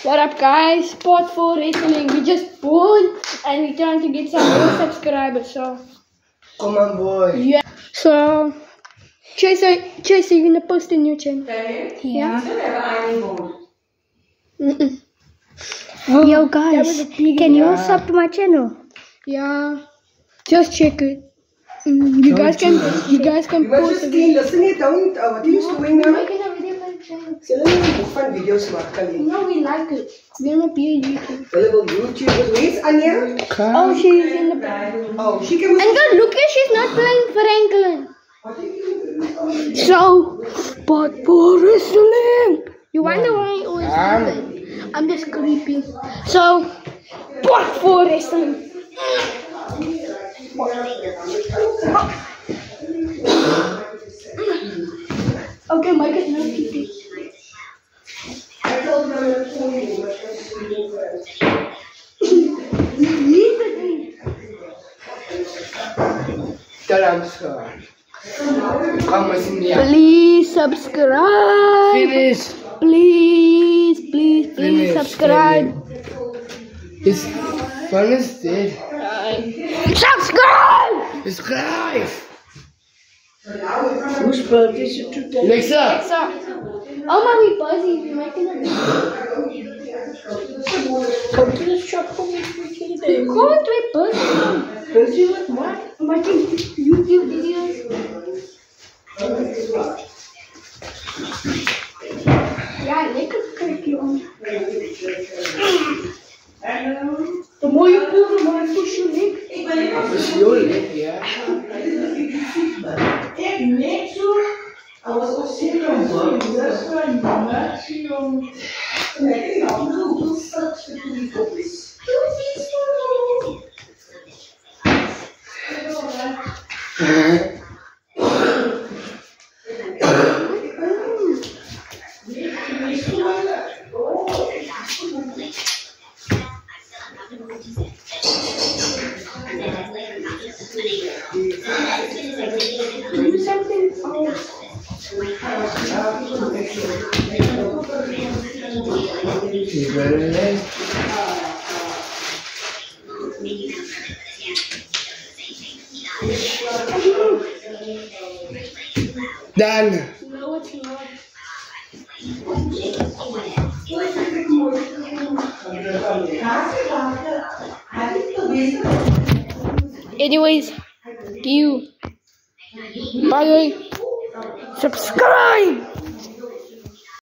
What up, guys? Part 4 wrestling. We just won and we're trying to get some more subscribers. So, come on, boy. Yeah. So, Chaser, you're gonna post a new channel. Yeah. Yo guys, can you all sub to my channel? Yeah. Just check it. You guys can post You must a just video. listen it down. What are you doing now? Making a video for the channel. Sila lang fun videos makali. No, we like it. We're gonna be a YouTube. Available YouTube. Where's Anya? Oh, she's in the back. Oh, she can. And God, look at she's not playing Franklin. So, part 4 wrestling. You wonder why I always do that? I'm just creepy. So, part 4 wrestling. Okay, Mike is not creepy. Please subscribe. Finish. Please subscribe. His phone is dead. Subscribe! Subscribe. Whose birthday is it today? Alexa. So, oh, mommy, Buzzy, you're making a Come to the shop for me. You can't wait, Buzzy. Busy with what? I'm making YouTube videos. Yeah, lekker kurkje on. The more you pull, the more I push your leg. It's your leg, yeah. I was so sick of work. That's why I'm Do something else. You better than. Done. No, it's not. Anyways, you. By the way, subscribe.